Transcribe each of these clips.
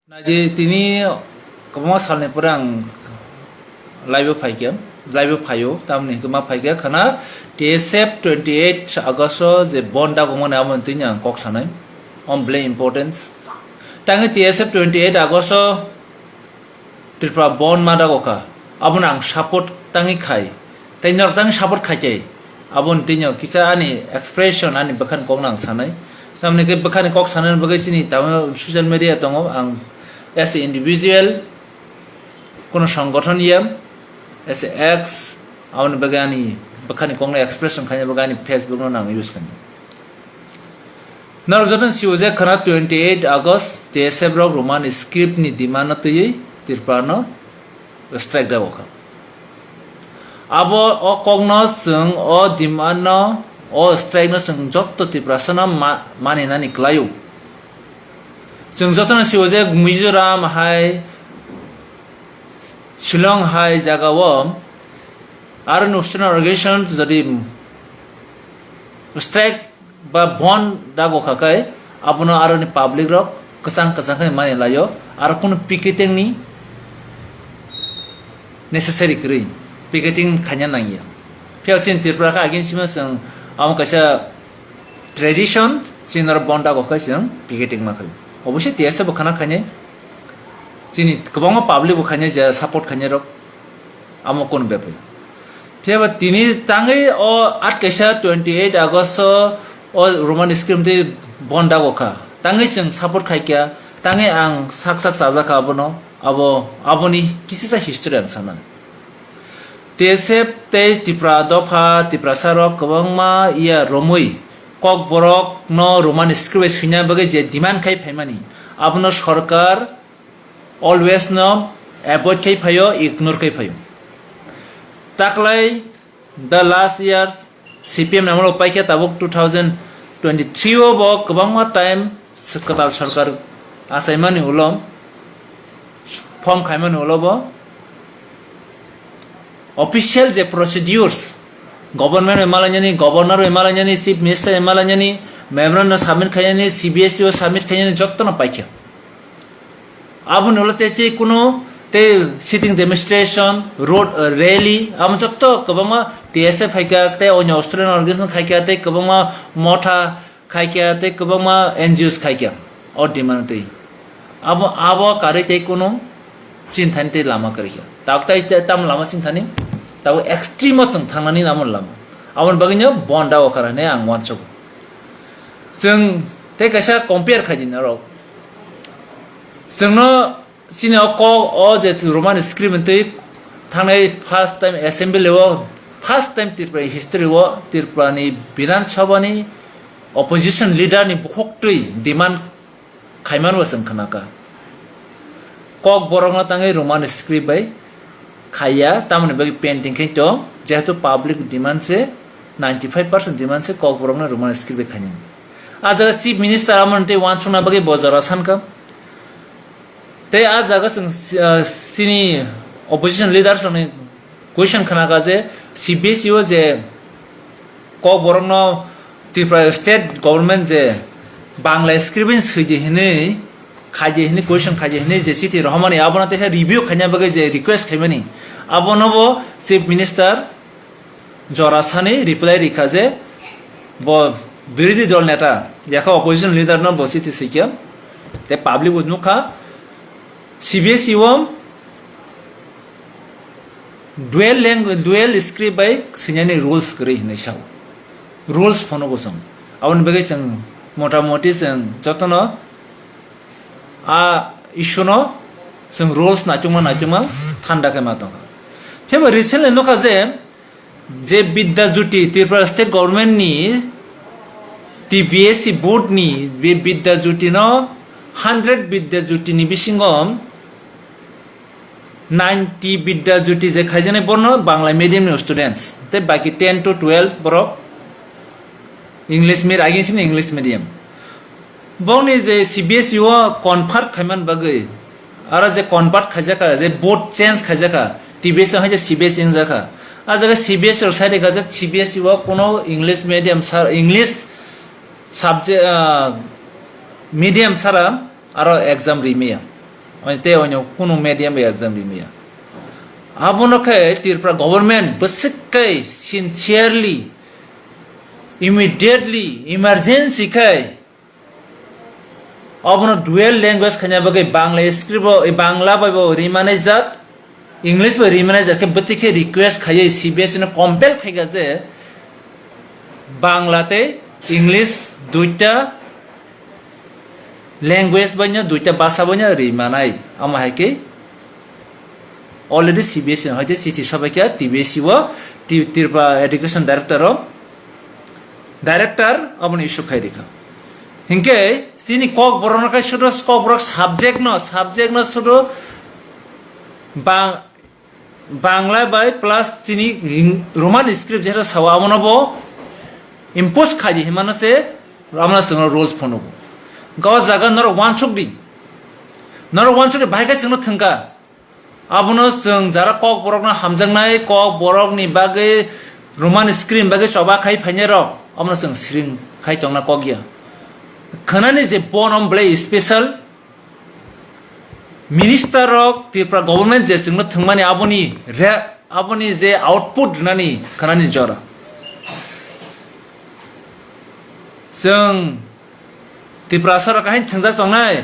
Naji tini kemana salnya perang live payo tamni kemana paikya karena Tsf 28 Agosto je bonda kemana amun tinya kok sana on play importance tangi Tsf 28 Agosto tripra bond mada koka abun ang support tangi khai tinya tangi support khai abun tinya kisah ani expression ani bahkan kok nang sana tamni ke bahkan kok sana bagai sini tamu social media tongo ang as an individual কোনো সংগঠন yam as a ex aun bagani bakhani kongna expression khanya bagani Facebook no nang use kani narjotan siuze khana 28 August Tsf rok roman script ni dimana tyi tirpano strike da boka abo o kongno sung o dimano o strike no sung jotto tiprasana mani nani klayu sung jotana siuze Mizoram hai Shillong hai jaga wom আর অনুষ্ঠান organisation যদি strike বা bond দাগো খাকায় আপনার আর public rock কসাং কসাং মানে লাইও আর কোন picketing নি necessary করি picketing খাnya Naiya ফেলসিন Tripura কা again সিমা song আম কাসা tradition সিনর bond দাগো খাইসং picketing মাখাই অবশ্যই টিএসএ বখানা খানে চিনি গোবাং পাবলিক বখানে যে সাপোর্ট খানে রক আম কোন ব্যাপার Fiaba tini tangai o at kaisa 28 August o Roman script de bonda goka tangai jeng support khaikya tangai ang sak saja ka abono aboni kisi sa history an sana Tsf te tipra dofa tipra sarok kwangma ia romui kok borok no Roman script sinya bage je demand khai phaimani abono sarkar always no avoid khai phayo ignore khai phayo Taklai the last years CPM namalo paikya tabuk 2023 o bo kwbangma time katal sarkar asaimani ulom form khaimani ulobo official je procedures government emalanyani governor emalanyani chief minister emalanyani memorandum submit khayani CBSE o submit khayani jottona paikya abun ulotesi kuno te sitting demonstration road rally am jotto kobama Tsf khaikya te onyo Australian organization khaikya te kobama motha khaikya te kobama NGOs khaikya or demand te abo kare te kono chinthani te lama kariya taktai tam lama chinthani taw extreme chung thangnani namon lama amon bagino bonda o karane ang wanchok jeng te kaisa compare khajina rok jengno sini ko o je Roman script te thangai first time assembly level first time tirpa history wo tirpa ni Bidhan Sabha ni opposition leader ni bwkhaktwi demand khaiman wasang khanaka kok borong tangai Roman script bai khaya tamni bagi painting khai to jehetu public demand se 95% demand se kok borong na Roman script bai khani aja chief minister amon te wanchuna bagi bojara sanka te a jaga sini opposition leaders on question khana ka je CBSE o je ko borong no Tripura state government je bangla script sije hine khaje hine question khaje hine je city rahmani abona te review khanya bagai je request khaimani abono bo chief minister jorasani reply rikha je bo বিরোধী দল নেতা yakha opposition leader no bositi sikya te public uznuka CBSE wom dual script by sinyani rules kri nisau rules phono bosam abon bagai sang motamoti sang jotono a issuno sang rules nachuma thanda ke mato phema recently no kaje je bidya juti Tripura state government ni TBSE board ni bidya juti no 100 bidya juti ni bisingom 90 bidya juti je khaijane borno bangla medium ni students te baki 10 to 12 borok english medium agin english medium boni je CBSE o convert khaiman bagai ara je convert khajaka je board change khajaka TBSE haje CBSE jaka ajaga CBSE or side ga je CBSE o kono english medium sar english subject medium sara aro exam rimiya te onyo kuno medium exam limia abono khe tirpra government basikai sincerely immediately emergency kai abono dual language khanya bagai bangla script e bangla baibo remanager english by remanager ke batike request khaye cbs na compel khaiga je বাংলাতে English দুইটা language বানিয়ে দুইটা ভাষা বানিয়ে রিমানাই আমা হাইকে already CBSE হইতে city সবাইকে টিবিএসই ও ত্রিপুরা এডুকেশন ডাইরেক্টর আপনি ইস্যু খাই রেখা হিংকে চিনি কক বরণকাই শুধু কক বরক সাবজেক্ট ন শুধু বাংলা বাই প্লাস চিনি রোমান স্ক্রিপ্ট যেটা সাওয়া আমনবো impose খাজি হিমানসে রামনা সঙ্গ রুলস ফনব গাও জায়গা নর ওয়ান সকদি বাইকা সঙ্গ থংকা আবনো जों যারা কক বরকনা হামজাংনাই কক বরকনি বাগে রোমান স্ক্রিন বাগে সবা খাই ফাইনে রক আমনো जों স্রিং খাই তংনা কগিয়া খানানি যে বনম ব্লে স্পেশাল মিনিস্টার রক ত্রিপুরা গভর্নমেন্ট যে जोंनो থংমানি আবনি যে আউটপুট নানি খানানি জরা जों ত্রিপ্রাসার কাহিন থংজাক তংনাই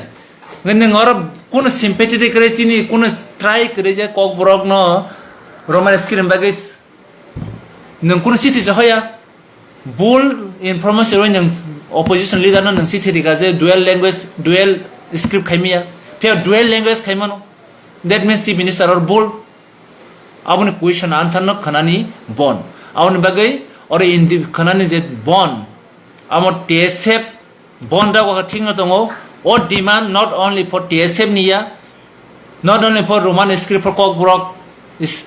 नों और कोनो सिम्पेथेटिक करे चिनी कोनो ट्राई करे जे কক बरक न रोमान स्क्रिन बागे नों कोनो सिटी जहया बुल इनफॉर्मेशन रो नों अपोजिशन लीडर नों सिटी दिगा जे डुअल लैंग्वेज डुअल स्क्रिप्ट खाइमिया फिर डुअल लैंग्वेज खाइमानो दैट मीन्स चीफ मिनिस्टर और बुल आबुनि क्वेश्चन आंसर न खनानि बन आबुनि बागे और इनदि खनानि जे बन आमो टेसेप बन दा को थिंग न दङो or demand not only for TSF niya not only for Roman script for Kokborok is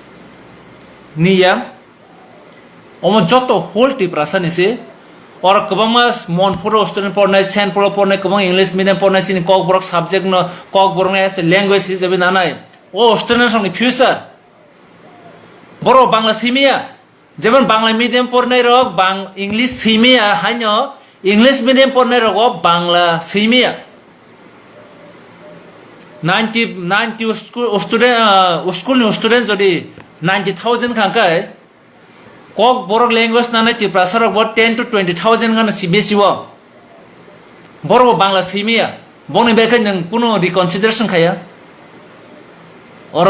niya omo joto whole tiprasa nise or kabama mon photo student pornai sen photo pornai kabang English medium pornai sin Kokborok subject no Kokborok as a language hisabe nanai o student song future boro bangla simia যেমন Bangla medium পড়নাই রক বাং English সিমিয়া হাইনো English medium পড়নাই রক বাংলা সিমিয়া 90 student যদি 90,000 খাঙ্কাই কক বরক ল্যাঙ্গুয়েজ নানাই ত্রিপ্রাসারক 10 to 20,000 গান সিবিএসই ও বড় বাংলা সিমিয়া বনি বেখাই নং কোনো রিকনসিডারেশন খায়া অর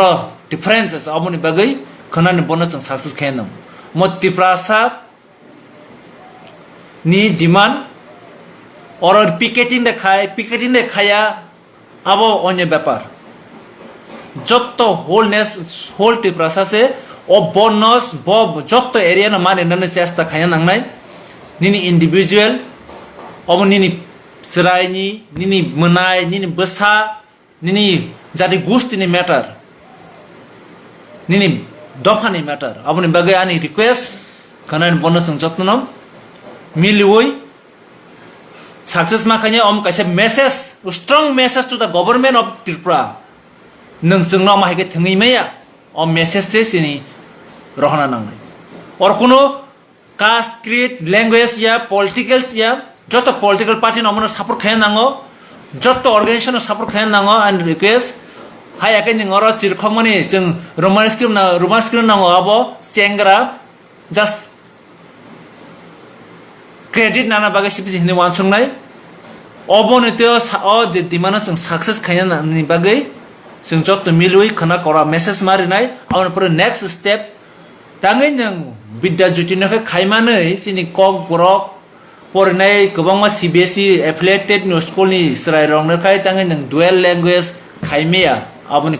ডিফারেন্সেস আমনি বাগৈ খনানি বনস সাকসেস খায়নো म ত্রিপ্রাসা নি ডিমান্ড और पिकेटिंग देखाया अब अन्य व्यापार जत होल टिप्रासा से ओ बोनस बब जत एरिया न माने नने चेष्टा खाया नांगनाय निनी इंडिविजुअल अब निनी स्रायनी निनी मनाय निनी बसा निनी जाति गुस्तिनि मैटर निनी दफानि मैटर अबनि बागै आनि रिक्वेस्ट खनान बोनस जत्नम मिलुय सक्सेस माखाने om kaise message strong message to the government of Tripura nung sungno mahike thngi meya om message se sini rohana nangnai or kono caste creed language ya politicals ya joto political party nomono support khayan nango joto organization support khayan nango and request hai akai ningoro chirkhomani jung roman script nango abo chengra just credit नाना बागे सिपिसि हिने वानसंनाय अबनते अ जे दिमाना जों success खायना नि बागे जों जत मिलुय खना करा message मारिनाय आवन पर नेक्स्ट स्टेप तांगै नों विद्या जुटिनखै खायमानै सिनि কক बरक परनाय गोबांमा सीबीएसई एफिलिएटेड स्कुलनि स्राय रंनोखाय तांगै नों डुअल लैंग्वेज खायमेया आबनि